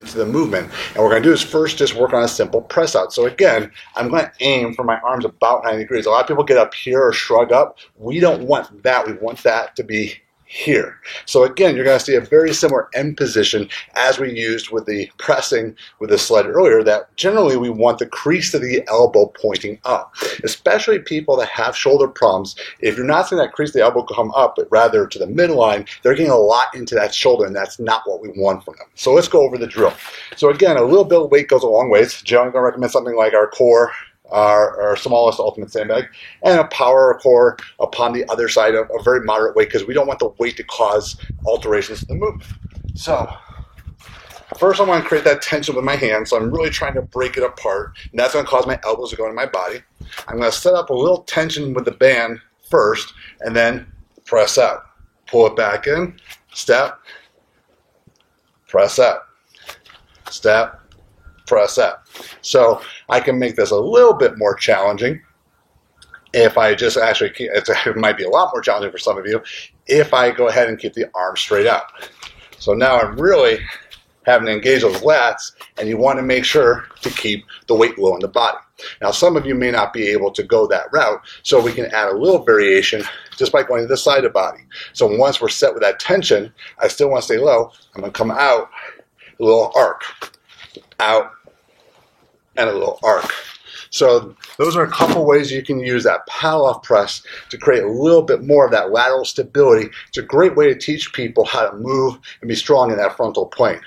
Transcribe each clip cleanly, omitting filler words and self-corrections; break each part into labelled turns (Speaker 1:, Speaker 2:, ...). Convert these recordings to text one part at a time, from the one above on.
Speaker 1: to the movement. And what we're going to do is first just work on a simple press out. So again, I'm going to aim for my arms about 90 degrees. A lot of people get up here or shrug up. We don't want that. We want that to be here. So again, you're going to see a very similar end position as we used with the pressing with the sled earlier, that generally we want the crease of the elbow pointing up, especially people that have shoulder problems. If you're not seeing that crease of the elbow come up, but rather to the midline, they're getting a lot into that shoulder, and that's not what we want from them. So let's go over the drill. So again, a little bit of weight goes a long ways. Generally, I'm going to recommend something like our core, our smallest ultimate sandbag, and a power core upon the other side of a very moderate weight, because we don't want the weight to cause alterations to the movement. So first I want to create that tension with my hand, so I'm really trying to break it apart, and that's going to cause my elbows to go into my body. I'm going to set up a little tension with the band first, and then press out. Pull it back in, step, press out, step, press out. So I can make this a little bit more challenging if I just actually, it might be a lot more challenging for some of you, if I go ahead and keep the arm straight out. So now I'm really having to engage those lats, and you want to make sure to keep the weight low in the body. Now some of you may not be able to go that route, so we can add a little variation just by going to the side of the body. So once we're set with that tension, I still want to stay low. I'm going to come out, a little arc, out, and a little arc. So those are a couple ways you can use that paddle off press to create a little bit more of that lateral stability. It's a great way to teach people how to move and be strong in that frontal plane.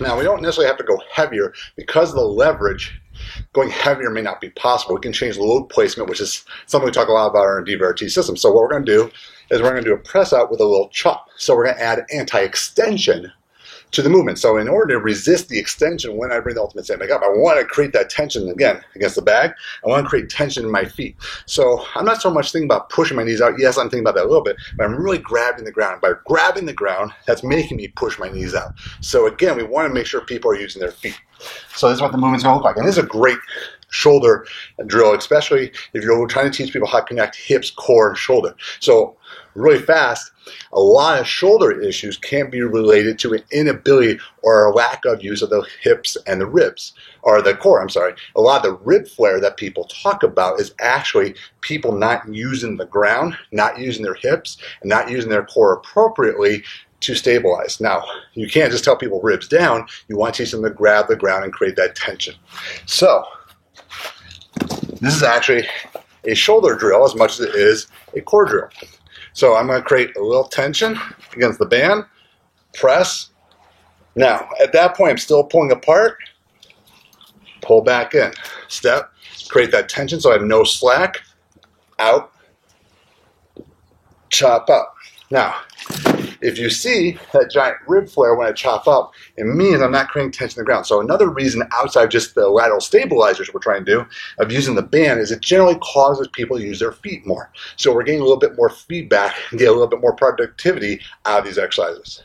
Speaker 1: Now we don't necessarily have to go heavier because of the leverage. Going heavier may not be possible. We can change the load placement, which is something we talk a lot about in our DVRT system. So what we're going to do is we're going to do a press out with a little chop. So we're going to add anti-extension to the movement. So in order to resist the extension when I bring the ultimate sandbag up, I want to create that tension again against the bag. I want to create tension in my feet. So I'm not so much thinking about pushing my knees out. Yes, I'm thinking about that a little bit, but I'm really grabbing the ground. By grabbing the ground, that's making me push my knees out. So again, we want to make sure people are using their feet. So this is what the movement's going to look like. And this is a great shoulder drill, especially if you're trying to teach people how to connect hips, core, and shoulder. So really fast, a lot of shoulder issues can be related to an inability or a lack of use of the hips and the ribs, or the core, I'm sorry. A lot of the rib flare that people talk about is actually people not using the ground, not using their hips, and not using their core appropriately to stabilize. Now, you can't just tell people ribs down. You want to teach them to grab the ground and create that tension. So this is actually a shoulder drill as much as it is a core drill. So I'm going to create a little tension against the band, press. Now, at that point, I'm still pulling apart, pull back in, step, create that tension so I have no slack, out, chop up. Now, if you see that giant rib flare when I chop up, it means I'm not creating tension on the ground. So another reason outside just the lateral stabilizers we're trying to do of using the band is it generally causes people to use their feet more. So we're getting a little bit more feedback and get a little bit more productivity out of these exercises.